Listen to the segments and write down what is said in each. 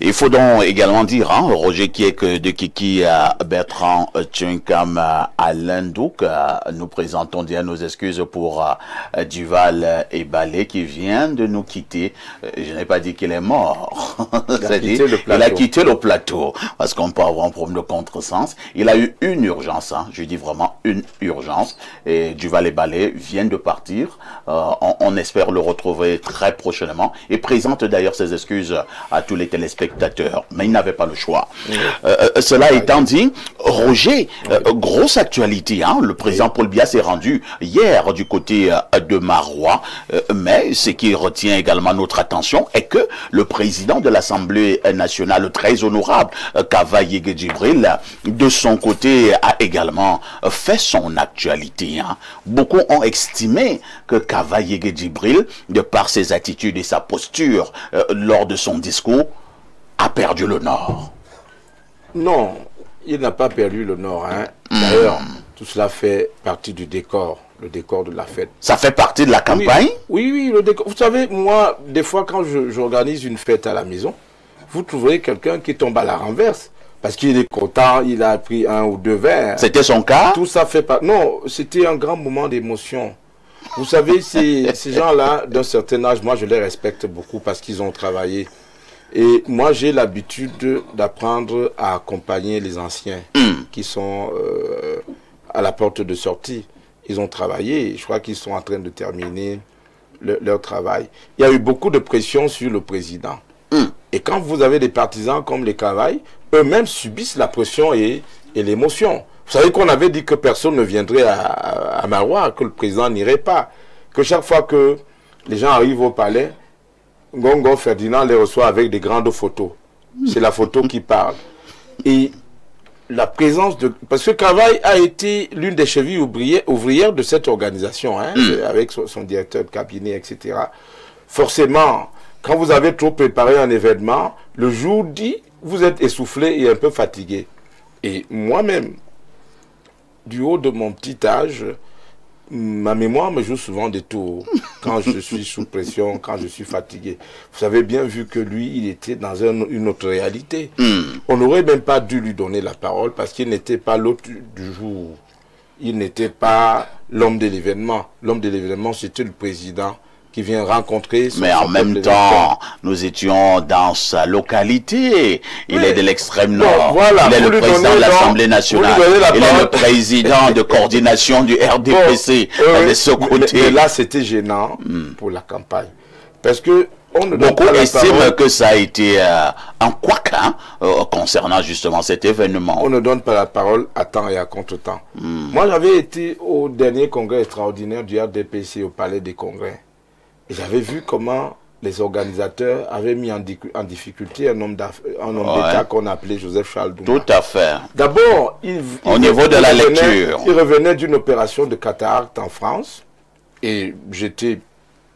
Il faut donc également dire, hein, Roger Kiek de Kiki, Bertrand Tchunkam, Alain Douk, nous présentons bien nos excuses pour Duval et Balé qui vient de nous quitter. Je n'ai pas dit qu'il est mort. Il a quitté le plateau parce qu'on peut avoir un problème de contresens. Il a eu une urgence, hein, je dis vraiment une urgence. Et Duval et Balé viennent de partir. On espère le retrouver très prochainement et présente d'ailleurs ses excuses à tous les téléspectateurs. Mais il n'avait pas le choix. Cela étant dit, Roger, grosse actualité, hein, le président Paul Biya s'est rendu hier du côté de Marois, mais ce qui retient également notre attention est que le président de l'Assemblée nationale, très honorable, Kava Yégué Djibril, de son côté a également fait son actualité. Hein. Beaucoup ont estimé que Kava Yégué Djibril, de par ses attitudes et sa posture lors de son discours, a perdu le Nord. Non, il n'a pas perdu le Nord. Hein. D'ailleurs, tout cela fait partie du décor, le décor de la fête. Ça fait partie de la campagne? Oui, le décor. Vous savez, moi, des fois, quand j'organise une fête à la maison, vous trouverez quelqu'un qui tombe à la renverse. Parce qu'il est content, il a pris 1 ou 2 verres. C'était son cas? Tout ça fait pas. Non, c'était un grand moment d'émotion. Vous savez, ces gens-là, d'un certain âge, moi, je les respecte beaucoup parce qu'ils ont travaillé. Et moi, j'ai l'habitude d'apprendre à accompagner les anciens qui sont à la porte de sortie. Ils ont travaillé, je crois qu'ils sont en train de terminer leur travail. Il y a eu beaucoup de pression sur le président. Et quand vous avez des partisans comme les Cavailles, eux-mêmes subissent la pression et l'émotion. Vous savez qu'on avait dit que personne ne viendrait à Marois, que le président n'irait pas. Que chaque fois que les gens arrivent au palais, Ngongo Ferdinand les reçoit avec des grandes photos. C'est la photo qui parle. Et la présence de... Parce que Cavaille a été l'une des chevilles ouvrières de cette organisation, hein, avec son directeur de cabinet, etc. Forcément, quand vous avez trop préparé un événement, le jour dit, vous êtes essoufflé et un peu fatigué. Et moi-même, du haut de mon petit âge, ma mémoire me joue souvent des tours quand je suis sous pression, quand je suis fatigué. Vous avez bien vu que lui, il était dans une autre réalité. On n'aurait même pas dû lui donner la parole parce qu'il n'était pas l'hôte du jour. Il n'était pas l'homme de l'événement. L'homme de l'événement, c'était le président qui vient rencontrer son... Mais en même temps, nous étions dans sa localité. Il est de l'extrême nord. Voilà, il est le président de l'Assemblée nationale. Il est le président de coordination du RDPC. De ce côté. Mais là, c'était gênant pour la campagne. Parce que beaucoup estiment que ça a été un couac concernant justement cet événement. On ne donne pas la parole à temps et à contre-temps. Moi, j'avais été au dernier congrès extraordinaire du RDPC au Palais des Congrès. J'avais vu comment les organisateurs avaient mis en difficulté un homme d'État qu'on appelait Joseph Charles Douma. Tout à fait. D'abord, au niveau de la lecture, il revenait d'une opération de cataracte en France. Et j'étais,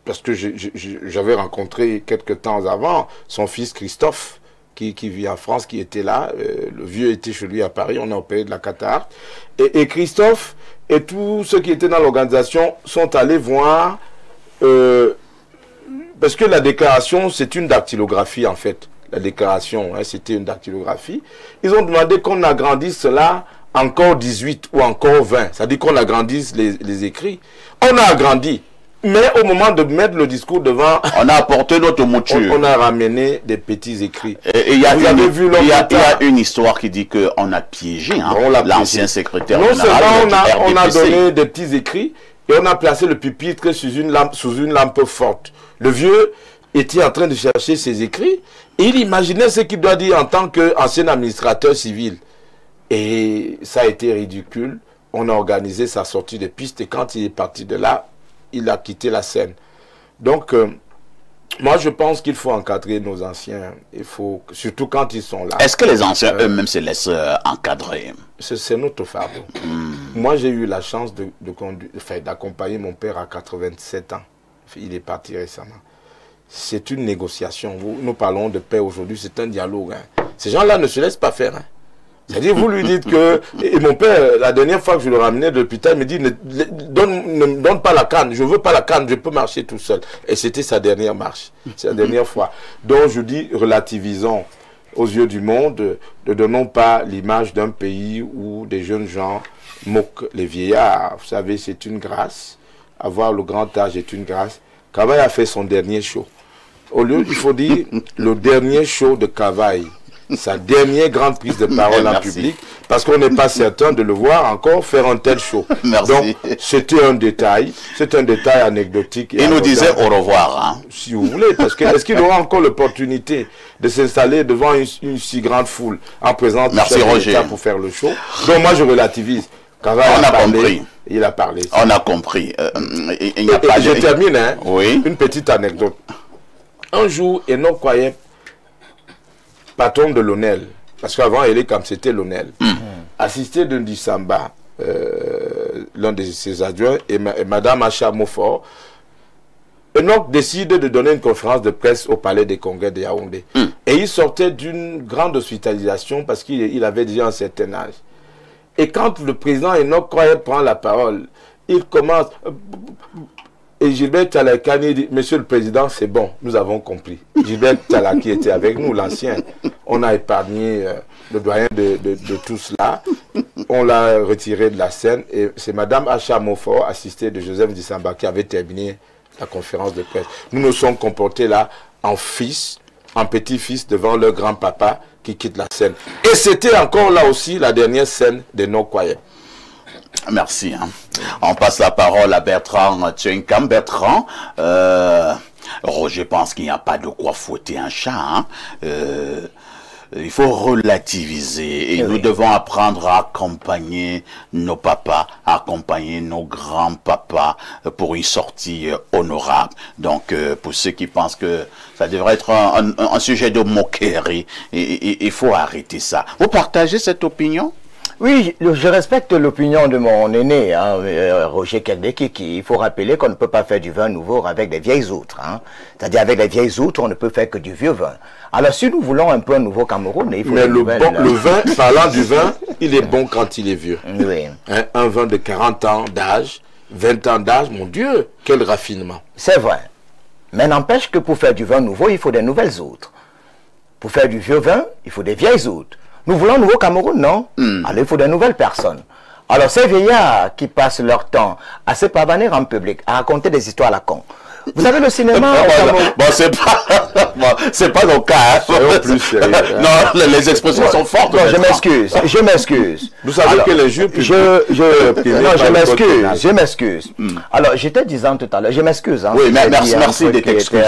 parce que j'avais rencontré quelques temps avant son fils Christophe, qui vit en France, qui était là. Le vieux était chez lui à Paris, on a opéré de la cataracte. Et Christophe et tous ceux qui étaient dans l'organisation sont allés voir... parce que la déclaration, c'est une dactylographie en fait. La déclaration, hein, c'était une dactylographie. Ils ont demandé qu'on agrandisse cela encore 18 ou encore 20. C'est-à-dire qu'on agrandisse les écrits. On a agrandi. Mais au moment de mettre le discours devant... On a apporté notre mouture. On a ramené des petits écrits. Il y a une histoire qui dit qu'on a piégé hein, l'ancien secrétaire général. Non seulement on a donné des petits écrits, et on a placé le pupitre sous une lampe forte. Le vieux était en train de chercher ses écrits et il imaginait ce qu'il doit dire en tant qu'ancien administrateur civil. Et ça a été ridicule. On a organisé sa sortie de piste et quand il est parti de là, il a quitté la scène. Donc, moi je pense qu'il faut encadrer nos anciens. Il faut, surtout quand ils sont là. Est-ce que les anciens eux-mêmes se laissent encadrer? C'est notre fardeau. Moi j'ai eu la chance d'accompagner mon père à 87 ans. Il est parti récemment. C'est une négociation. Nous parlons de paix aujourd'hui, c'est un dialogue. Hein. Ces gens-là ne se laissent pas faire. Hein. C'est-à-dire, vous lui dites que... Et mon père, la dernière fois que je le ramenais de l'hôpital, il me dit, ne me donne pas la canne, je ne veux pas la canne, je peux marcher tout seul. Et c'était sa dernière marche, c'est la dernière fois. Donc je dis, relativisons. aux yeux du monde. Ne donnons pas l'image d'un pays où des jeunes gens moquent les vieillards. Vous savez, c'est une grâce. Avoir le grand âge est une grâce. Cavaille a fait son dernier show. Au lieu, il faut dire le dernier show de Cavaille. Sa dernière grande prise de parole en public, parce qu'on n'est pas certain de le voir encore faire un tel show. Merci. Donc, c'était un détail anecdotique. Il nous disait au revoir. Hein. Si vous voulez, parce que est-ce qu'il aura encore l'opportunité de s'installer devant une si grande foule en présence du chef de l'État pour faire le show? Donc moi, je relativise. Cavaille On a compris. Il a parlé. On a compris. Je termine, hein, oui. Une petite anecdote. Un jour, Enoch Koyep, patron de l'ONEL, parce qu'avant, c'était l'ONEL, assisté de Ndissamba, l'un de ses adjoints, et Madame Acha Mofort, Enoch décide de donner une conférence de presse au Palais des Congrès de Yaoundé. Et il sortait d'une grande hospitalisation parce qu'il avait déjà un certain âge. Et quand le président Enoch Koyep prend la parole, il commence... Et Gilbert Tchalakani dit, Monsieur le Président, c'est bon, nous avons compris. Gilbert Tchalaki était avec nous, l'ancien. On a épargné le doyen de tout cela. On l'a retiré de la scène. Et c'est Madame Acha Mofort, assistée de Joseph Ndissamba, qui avait terminé la conférence de presse. Nous nous sommes comportés là en fils, en petit-fils devant leur grand-papa qui quitte la scène. Et c'était encore là aussi la dernière scène de nos croyants. Merci. Hein. On passe la parole à Bertrand Tchenkam. Bertrand, Roger pense qu'il n'y a pas de quoi fouetter un chat. Hein. Il faut relativiser et nous devons apprendre à accompagner nos papas, à accompagner nos grands-papas pour une sortie honorable. Donc, pour ceux qui pensent que ça devrait être un sujet de moquerie, il faut arrêter ça. Vous partagez cette opinion? Oui, je respecte l'opinion de mon aîné, hein, Roger Kerdekiki. Il faut rappeler qu'on ne peut pas faire du vin nouveau avec des vieilles outres. Hein. C'est-à-dire avec les vieilles outres, on ne peut faire que du vieux vin. Alors si nous voulons un peu un nouveau Cameroun, il faut... Mais le vin, parlant du vin, il est bon quand il est vieux. Oui. Hein, un vin de 40 ans d'âge, 20 ans d'âge, mon Dieu, quel raffinement. C'est vrai. Mais n'empêche que pour faire du vin nouveau, il faut des nouvelles outres. Pour faire du vieux vin, il faut des vieilles outres. Nous voulons un nouveau Cameroun, non? Alors il faut de nouvelles personnes. Alors ces vieillards qui passent leur temps à se pavaner en public, à raconter des histoires à la con. Vous avez le cinéma bon, c'est pas nos cas. Hein. Plus sérieux, hein. Non, les expressions sont fortes. Non, je m'excuse. Vous savez alors, que les juges... je m'excuse. Alors, j'étais disant tout à l'heure, je m'excuse. Hein, oui, mais merci de t'excuser.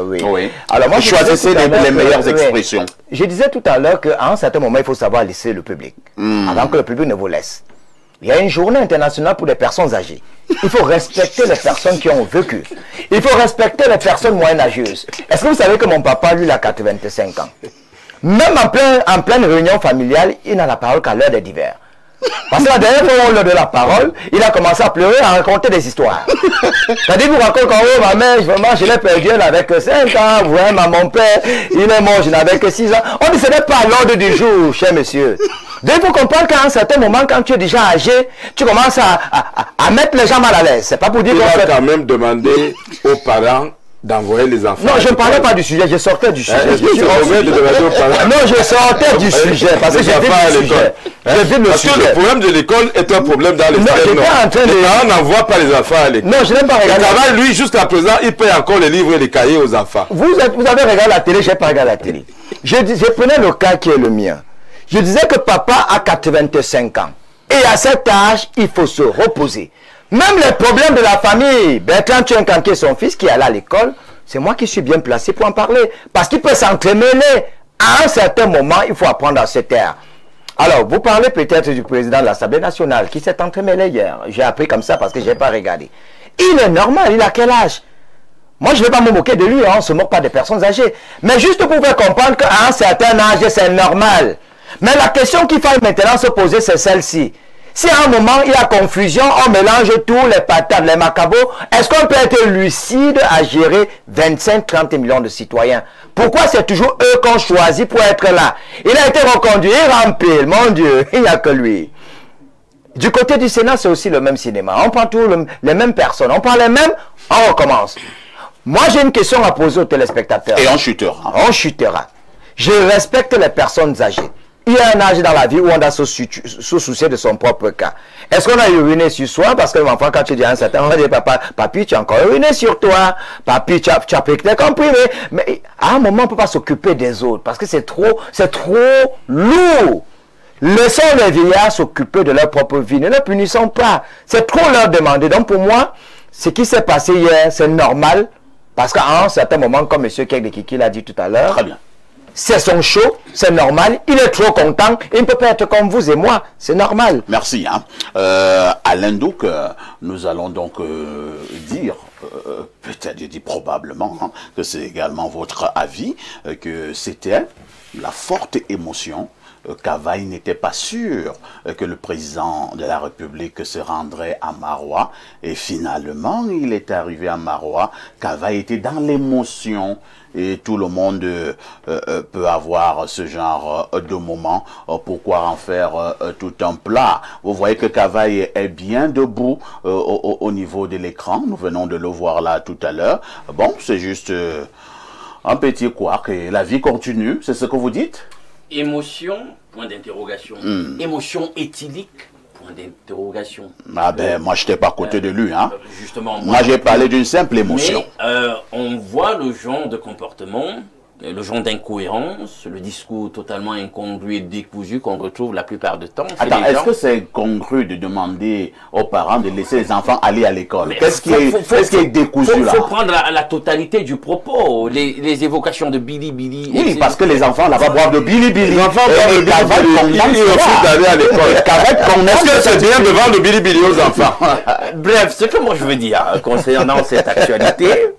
Oui. Alors, moi, choisissez les meilleures expressions. Je disais tout à l'heure qu'à un certain moment, il faut savoir laisser le public, avant que le public ne vous laisse. Il y a une journée internationale pour les personnes âgées. Il faut respecter les personnes qui ont vécu. Il faut respecter les personnes moyenâgeuses. Est-ce que vous savez que mon papa, lui, il a 85 ans. Même en pleine réunion familiale, il n'a la parole qu'à l'heure des divers. Parce que la dernière fois où on lui donne la parole, il a commencé à pleurer, à raconter des histoires. C'est-à-dire, vous racontez quand oh, ma mère, vraiment, je l'ai perdu, elle avait que 5 ans, vous voyez, mon père, il est mort, je n'avais que 6 ans. On ne savait pas l'ordre du jour, cher monsieur. Donc, il faut comprendre qu'à un certain moment, quand tu es déjà âgé, tu commences à mettre les gens mal à l'aise. C'est pas pour dire qu'on fait... quand même demander aux parents d'envoyer les enfants. Non, je ne parlais pas du sujet, je sortais du sujet. Non, je sortais du sujet, parce que j'ai vu le sujet. Parce que le problème de l'école est un problème dans les Non, j'étais en train de... Les parents n'envoient pas les enfants à l'école. Non, je n'ai pas regardé. Le travail, lui, jusqu'à présent, il paye encore les livres et les cahiers aux enfants. Vous avez regardé la télé, je n'ai pas regardé la télé. Je prenais le cas qui est le mien. Je disais que papa a 85 ans. Et à cet âge, il faut se reposer. Même les problèmes de la famille, Bertrand Tchenkam, qui est son fils, qui est allé à l'école, c'est moi qui suis bien placé pour en parler. Parce qu'il peut s'entremêler. À un certain moment, il faut apprendre à se taire. Alors, vous parlez peut-être du président de l'Assemblée nationale, qui s'est entremêlé hier. J'ai appris comme ça parce que je n'ai pas regardé. Il est normal, il a quel âge? Moi, je ne vais pas me moquer de lui, hein, on ne se moque pas des personnes âgées. Mais juste pour faire comprendre qu'à un certain âge, c'est normal. Mais la question qu'il faut maintenant se poser, c'est celle-ci. Si à un moment, il y a confusion, on mélange tous les patates, les macabots, est-ce qu'on peut être lucide à gérer 25-30 millions de citoyens? Pourquoi c'est toujours eux qu'on choisit pour être là? Il a été reconduit, il remplit, mon Dieu, il n'y a que lui. Du côté du Sénat, c'est aussi le même cinéma. On prend toujours les mêmes personnes, on prend les mêmes, on recommence. Moi, j'ai une question à poser aux téléspectateurs. Et on chutera. On chutera. Je respecte les personnes âgées. Il y a un âge dans la vie où on doit se soucier de son propre cas. Est-ce qu'on a uriné sur soi? Parce que l'enfant, quand tu dis à un certain moment, on dit, papa, papi, tu as encore uriné sur toi. Papi, tu as pris tes comprimés. Mais à un moment, on ne peut pas s'occuper des autres. Parce que c'est trop lourd. Laissons les vieillards s'occuper de leur propre vie. Ne les punissons pas. C'est trop leur demander. Donc pour moi, ce qui s'est passé hier, c'est normal. Parce qu'à un certain moment, comme M. Kekdekiki l'a dit tout à l'heure, très bien. C'est son show, c'est normal, il est trop content, il ne peut pas être comme vous et moi, c'est normal. Merci. Alain Ndouk, nous allons donc dire, peut-être, je dis probablement, que c'est également votre avis, que c'était la forte émotion. Cavaille n'était pas sûr que le président de la République se rendrait à Maroua. Et finalement, il est arrivé à Maroua. Cavaille était dans l'émotion. Et tout le monde peut avoir ce genre de moment. Pourquoi en faire tout un plat? Vous voyez que Cavaille est bien debout au niveau de l'écran. Nous venons de le voir là tout à l'heure. Bon, c'est juste un petit couac. Et la vie continue, c'est ce que vous dites? Émotion, point d'interrogation. Émotion éthylique, point d'interrogation. Ah ben, moi, je n'étais pas à côté de lui, hein. Justement. Moi j'ai parlé d'une simple émotion. Mais on voit le genre de comportement, le genre d'incohérence, le discours totalement incongru et décousu qu'on retrouve la plupart du temps. Attends, est-ce que c'est incongru de demander aux parents de laisser les enfants aller à l'école? Qu'est-ce qui est décousu là? Il faut prendre la totalité du propos, les évocations de Billy Billy. Oui, parce que les enfants là-bas boivent de Billy Billy. Les enfants boivent de Billy Billy, ils refusent d'aller à l'école. Est-ce que c'est bien de vendre le Billy Billy aux enfants? Bref, ce que moi je veux dire concernant cette actualité,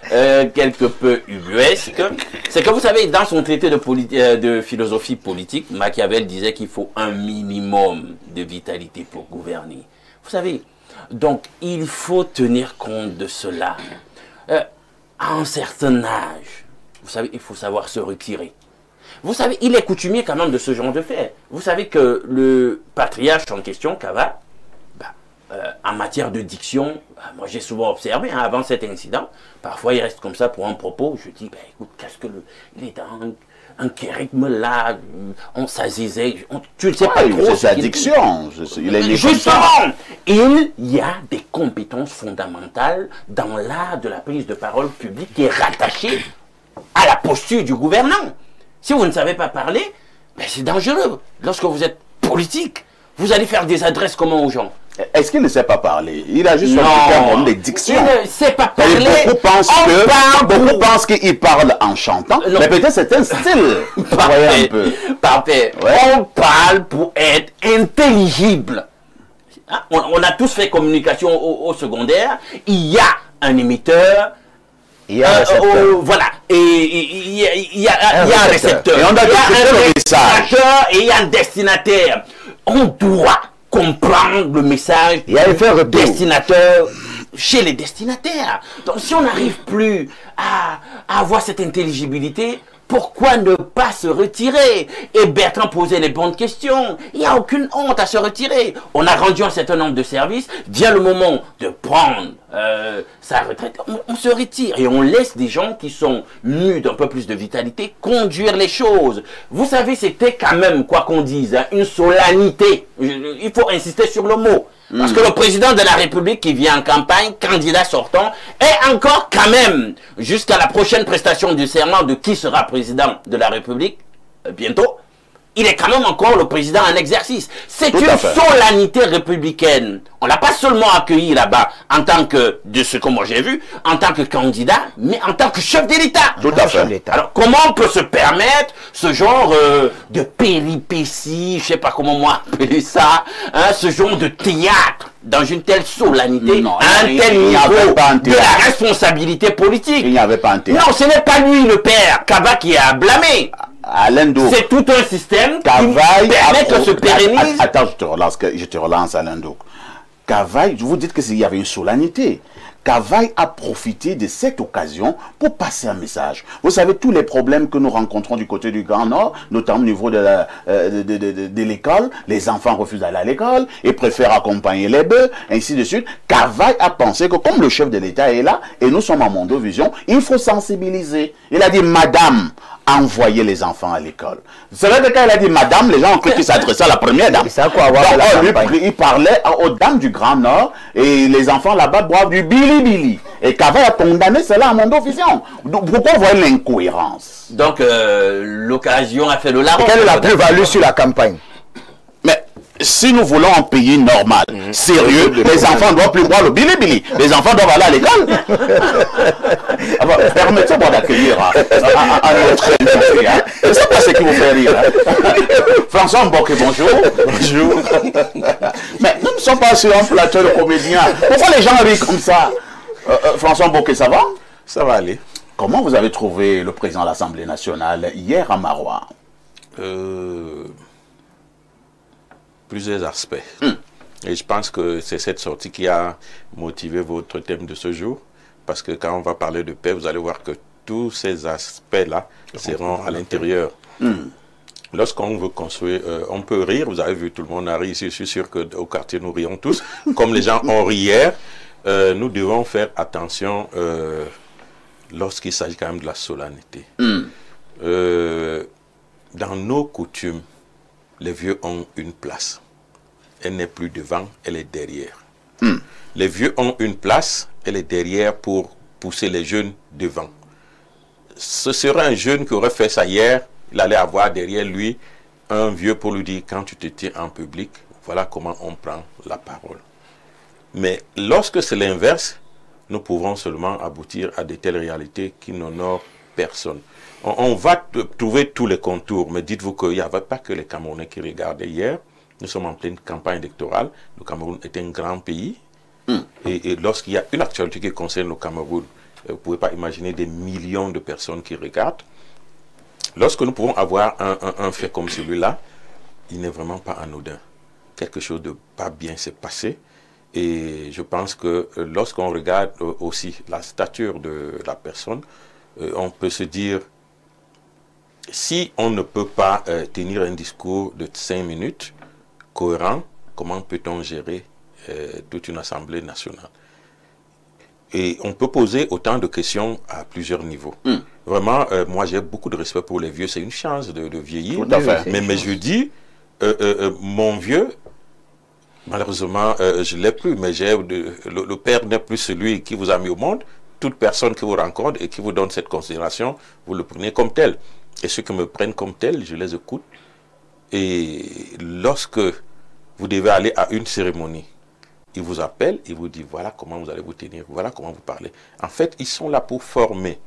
quelque peu ubuesque, c'est que vous savez, dans son traité de philosophie politique, Machiavel disait qu'il faut un minimum de vitalité pour gouverner. Vous savez, donc il faut tenir compte de cela. À un certain âge, vous savez, il faut savoir se retirer. Vous savez, il est coutumier quand même de ce genre de fait. Vous savez que le patriarche en question, Kava, en matière de diction, moi j'ai souvent observé, avant cet incident, parfois il reste comme ça pour un propos, je dis, écoute, qu'est-ce que il est dans un kérigme là, on s'azisait, tu ne sais pas trop. C'est sa diction, il est justement, il y a des compétences fondamentales dans l'art de la prise de parole publique qui est rattachée à la posture du gouvernant. Si vous ne savez pas parler, c'est dangereux. Lorsque vous êtes politique, vous allez faire des adresses comment aux gens? Est-ce qu'il ne sait pas parler? Il a juste un problème de diction. Il ne sait pas parler. Beaucoup pensent qu'il parle en chantant, mais peut-être c'est un style. Parfait. Ouais. On parle pour être intelligible. On a tous fait communication au secondaire. Il y a un émetteur. Il y a un récepteur. Voilà. Et il y a un récepteur. Et on a le message. Et il y a un destinataire. On doit comprendre le message du destinateur chez les destinataires. Donc si on n'arrive plus à avoir cette intelligibilité, pourquoi ne pas se retirer? Et Bertrand posait les bonnes questions. Il n'y a aucune honte à se retirer. On a rendu un certain nombre de services. Vient le moment de prendre sa retraite. On se retire et on laisse des gens qui sont mus d'un peu plus de vitalité conduire les choses. Vous savez, c'était quand même, quoi qu'on dise, une solennité. Il faut insister sur le mot. Parce que le président de la République qui vient en campagne, candidat sortant, est encore quand même, jusqu'à la prochaine prestation du serment de qui sera président de la République, bientôt, il est quand même encore le président en exercice. C'est une solennité républicaine. On l'a pas seulement accueilli là-bas en tant que, de ce que moi j'ai vu, en tant que candidat, mais en tant que chef de l'État. Tout à fait. Alors, comment on peut se permettre ce genre de péripéties, je sais pas comment moi appeler ça, ce genre de théâtre dans une telle solennité, à un tel niveau de la responsabilité politique? Il n'y avait pas un théâtre. Non, ce n'est pas lui le père, Kava, qui est à blâmer. C'est tout un système qui permet que se pérennise. Attends, je te relance Alain Ndouk. Cavaille, vous dites qu'il y avait une solennité. Cavaille a profité de cette occasion pour passer un message. Vous savez, tous les problèmes que nous rencontrons du côté du Grand Nord, notamment au niveau de l'école, les enfants refusent d'aller à l'école et préfèrent accompagner les bœufs, ainsi de suite. Cavaille a pensé que comme le chef de l'État est là, et nous sommes à Mondovision, il faut sensibiliser. Il a dit, madame, envoyer les enfants à l'école. C'est vrai que quand il a dit madame, les gens ont cru qu'il s'adressait à la première dame. Ça quoi avoir il parlait aux dames du Grand Nord et les enfants là-bas boivent du bili-bili. Et Cavaille a condamné cela à Mondovision. Pourquoi vous voyez l'incohérence? Donc, l'occasion a fait le larron. Quelle est la plus-value sur la campagne? Mais si nous voulons un pays normal, sérieux, les enfants ne doivent plus boire le bili-bili. Les enfants doivent aller à l'école. Permettez-moi d'accueillir notre invité. Je ne sais pas ce qui vous fait rire. François Mboké, bonjour. Bonjour. Mais nous ne sommes pas sur un plateau de comédiens. Pourquoi les gens rient comme ça? François Mboké, ça va? Ça va aller. Comment vous avez trouvé le président de l'Assemblée nationale hier à Marois? Plusieurs aspects. Et je pense que c'est cette sortie qui a motivé votre thème de ce jour. Parce que quand on va parler de paix, vous allez voir que tous ces aspects-là seront à l'intérieur. Lorsqu'on veut construire, on peut rire. Vous avez vu, tout le monde a ri ici. Je suis sûr qu'au quartier, nous rions tous. Comme les gens ont ri hier, nous devons faire attention lorsqu'il s'agit quand même de la solennité. Dans nos coutumes, les vieux ont une place. Elle n'est plus devant, elle est derrière. Les vieux ont une place, elle est derrière pour pousser les jeunes devant. Ce serait un jeune qui aurait fait ça hier, il allait avoir derrière lui un vieux pour lui dire, quand tu te tiens en public, voilà comment on prend la parole. Mais lorsque c'est l'inverse, nous pouvons seulement aboutir à de telles réalités qui n'honorent personne. On va trouver tous les contours, mais dites-vous qu'il n'y avait pas que les Camerounais qui regardaient hier. Nous sommes en pleine campagne électorale. Le Cameroun est un grand pays. Et lorsqu'il y a une actualité qui concerne le Cameroun, vous ne pouvez pas imaginer des millions de personnes qui regardent. Lorsque nous pouvons avoir un fait comme celui-là, il n'est vraiment pas anodin. Quelque chose de pas bien s'est passé. Et je pense que lorsqu'on regarde aussi la stature de la personne, on peut se dire, si on ne peut pas tenir un discours de 5 minutes cohérent, comment peut-on gérer toute une assemblée nationale? Et on peut poser autant de questions à plusieurs niveaux. Vraiment, moi j'ai beaucoup de respect pour les vieux, c'est une chance de vieillir. Tout à fait. Mais je dis, mon vieux, malheureusement, je ne l'ai plus, mais le père n'est plus celui qui vous a mis au monde. Toute personne qui vous rencontre et qui vous donne cette considération, vous le prenez comme tel. Et ceux qui me prennent comme tel, je les écoute. Et lorsque vous devez aller à une cérémonie, ils vous appellent, ils vous disent voilà comment vous allez vous tenir, voilà comment vous parlez. En fait, ils sont là pour former.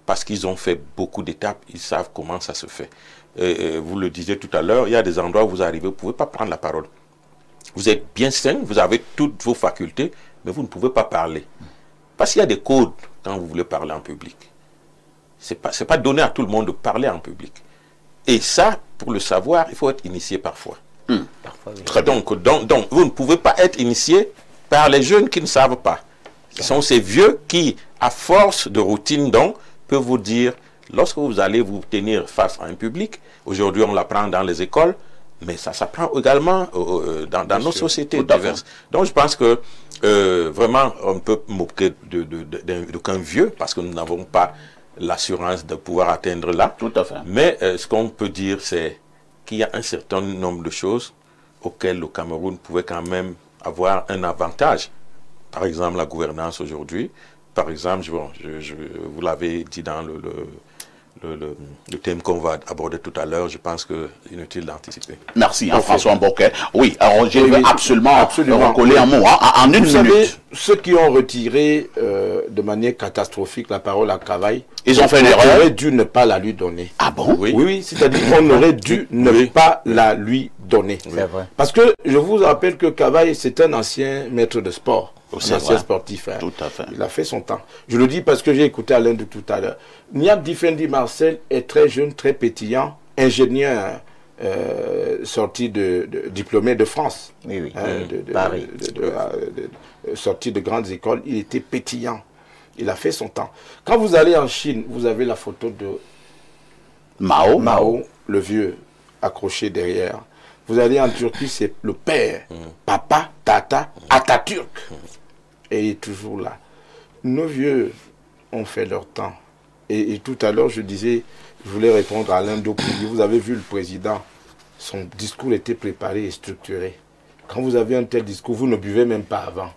Parce qu'ils ont fait beaucoup d'étapes, ils savent comment ça se fait. Vous le disiez tout à l'heure, il y a des endroits où vous arrivez, vous ne pouvez pas prendre la parole. Vous êtes bien sain, vous avez toutes vos facultés, mais vous ne pouvez pas parler. Parce qu'il y a des codes quand vous voulez parler en public. Ce n'est pas donné à tout le monde de parler en public. Et ça, pour le savoir, il faut être initié parfois. Parfois, oui. Très donc, vous ne pouvez pas être initié par les jeunes qui ne savent pas. Ce sont ces vieux qui, à force de routine, donc, peuvent vous dire, lorsque vous allez vous tenir face à un public, aujourd'hui on l'apprend dans les écoles, mais ça s'apprend également dans nos sociétés diverses. Donc je pense que vraiment on peut moquer d'aucun vieux parce que nous n'avons pas l'assurance de pouvoir atteindre là. Tout à fait. Mais ce qu'on peut dire, c'est qu'il y a un certain nombre de choses auxquelles le Cameroun pouvait quand même avoir un avantage. Par exemple, la gouvernance aujourd'hui. Par exemple, vous l'avez dit dans le thème qu'on va aborder tout à l'heure, je pense que c'est inutile d'anticiper. Merci, François Mboké. Oui, alors je veux absolument recoller un mot en une minute. Vous savez, ceux qui ont retiré de manière catastrophique la parole à Cavaille, ils ont fait une erreur. On aurait dû ne pas la lui donner. Ah bon? Oui, oui, c'est-à-dire qu'on aurait dû ne pas la lui donner. C'est vrai. Parce que je vous rappelle que Cavaille, c'est un ancien maître de sport. C'est un ancien vrai. sportif. Hein. Tout à fait. Il a fait son temps. Je le dis parce que j'ai écouté Alain de tout à l'heure. Niak Difendi Marcel est très jeune, très pétillant, ingénieur sorti diplômé de France, Oui, oui. Paris, sorti de grandes écoles, il était pétillant. Il a fait son temps. Quand vous allez en Chine, vous avez la photo de Mao, le vieux, accroché derrière. Vous allez en Turquie, c'est le père, papa, tata, Atatürk. Et il est toujours là. Nos vieux ont fait leur temps. Et tout à l'heure, je disais, je voulais répondre à Alain Dokouili. Vous avez vu le président, son discours était préparé et structuré. Quand vous avez un tel discours, vous ne buvez même pas avant.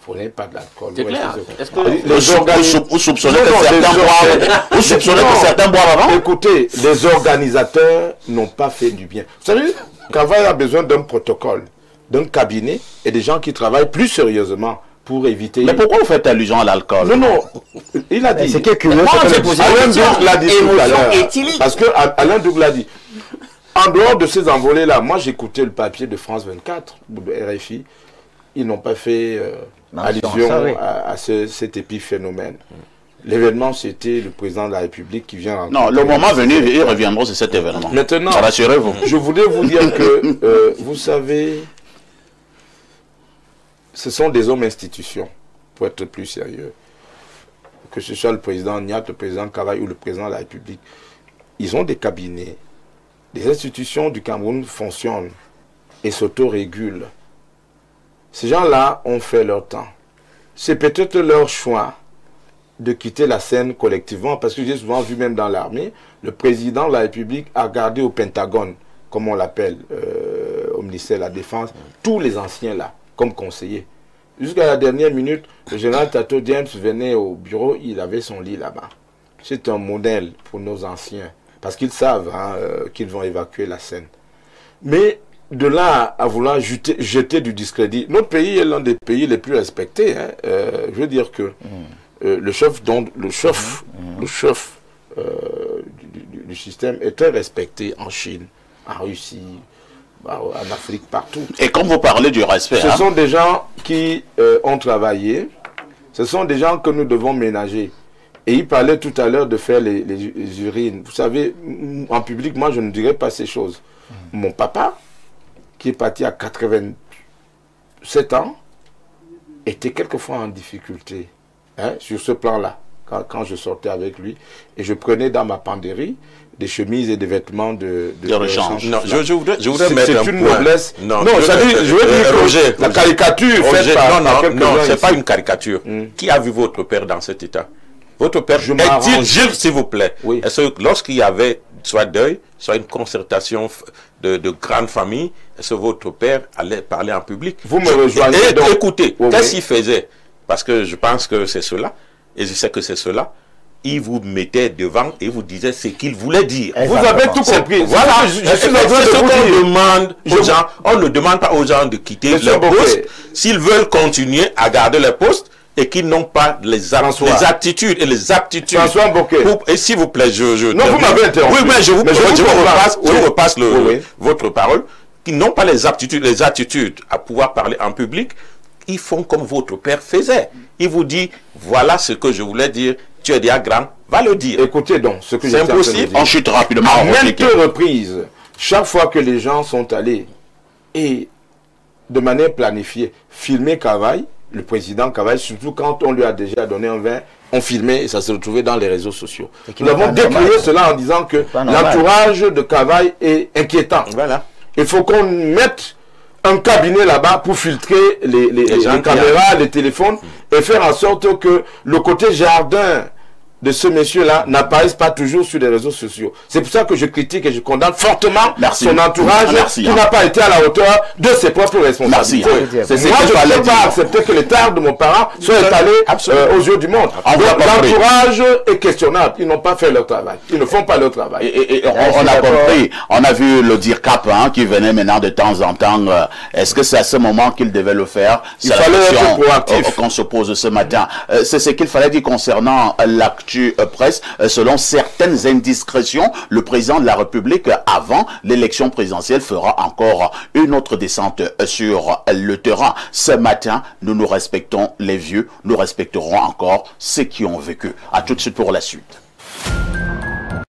Vous n'avez pas de l'alcool. C'est clair. Est-ce que Vous soupçonnez que certains boivent avant? Écoutez, les organisateurs n'ont pas fait du bien. Vous savez, Cavaille a besoin d'un protocole, d'un cabinet et des gens qui travaillent plus sérieusement pour éviter... Mais pourquoi vous faites allusion à l'alcool? Non, non, il a dit... C'est que curieux. Alain Douk l'a dit tout à l'heure. Parce que Alain Douk l'a dit. En dehors de ces envolées-là, moi j'écoutais le papier de France 24, de RFI, ils n'ont pas fait allusion à cet épiphénomène. L'événement, c'était le président de la République qui vient... Non, le moment venu, ils reviendront sur cet événement. Maintenant, rassurez-vous. Je voulais vous dire que, vous savez, ce sont des hommes institutions, pour être plus sérieux. Que ce soit le président Niat, le président Cavaille ou le président de la République, ils ont des cabinets. Les institutions du Cameroun fonctionnent et s'autorégulent. Ces gens-là ont fait leur temps. C'est peut-être leur choix de quitter la scène collectivement, parce que j'ai souvent vu même dans l'armée, le président de la République a gardé au Pentagone, comme on l'appelle, au ministère de la Défense, tous les anciens là, comme conseillers. Jusqu'à la dernière minute, le général Tato James venait au bureau, il avait son lit là-bas. C'est un modèle pour nos anciens, parce qu'ils savent qu'ils vont évacuer la scène. Mais de là à vouloir jeter du discrédit, notre pays est l'un des pays les plus respectés. Je veux dire que le chef du système est très respecté en Chine, en Russie, en Afrique, partout. Et comme vous parlez du respect... Ce sont des gens qui ont travaillé, ce sont des gens que nous devons ménager. Et il parlait tout à l'heure de faire les urines. Vous savez, en public, moi, je ne dirais pas ces choses. Mon papa, qui est parti à 87 ans, était quelquefois en difficulté sur ce plan-là, quand je sortais avec lui. Et je prenais dans ma penderie des chemises et des vêtements de rechange. Non, je voudrais mettre un une point. noblesse. Non, je veux dire que Roger, la caricature faite par non, c'est pas une caricature. Qui a vu votre père dans cet état? Votre père, Gilles, s'il vous plaît, oui. Est-ce que lorsqu'il y avait soit deuil, soit une concertation de grande famille, est-ce que votre père allait parler en public? Vous me rejoignez donc. Écoutez, qu'est-ce qu'il faisait? Parce que je pense que c'est cela, et je sais que c'est cela. Il vous mettait devant et vous disait ce qu'il voulait dire. Vous avez tout compris. Voilà, je suis en train de vous dire. Demande aux gens. On ne demande pas aux gens de quitter leur poste. S'ils veulent continuer à garder leur poste, et qui n'ont pas les attitudes et les aptitudes. François Bocquet. Et s'il vous plaît, non, vous m'avez interrompu. Oui, mais je vous repasse votre parole. Qui n'ont pas les attitudes à pouvoir parler en public, ils font comme votre père faisait. Il vous dit, voilà ce que je voulais dire, tu es déjà grand, va le dire. Écoutez donc, ce que c'est impossible. On chute rapidement. À maintes reprises, chaque fois que les gens sont allés, et de manière planifiée, filmer Cavaille, le président Cavaille, surtout quand on lui a déjà donné un vin, on filmait et ça se retrouvait dans les réseaux sociaux. Nous avons décrié cela en disant que l'entourage de Cavaille est inquiétant. Voilà. Il faut qu'on mette un cabinet là-bas pour filtrer les caméras, les téléphones et faire en sorte que le côté jardin de ce monsieur-là n'apparaissent pas toujours sur les réseaux sociaux. C'est pour ça que je critique et je condamne fortement son entourage qui n'a pas été à la hauteur de ses propres responsabilités. Moi, je ne peux pas accepter que les tares de mon parent soient étalés aux yeux du monde. L'entourage est questionnable. Ils n'ont pas fait leur travail. Ils ne font pas leur travail. Et on a compris. On a vu le DIRCAP qui venait maintenant de temps en temps. Est-ce que c'est à ce moment qu'il devait le faire? Il fallait être proactif. Qu'on se pose ce matin. C'est ce qu'il fallait dire concernant l'actu presse. Selon certaines indiscrétions, le président de la République, avant l'élection présidentielle, fera encore une autre descente sur le terrain. Ce matin, nous respectons les vieux, nous respecterons encore ceux qui ont vécu. À tout de suite pour la suite.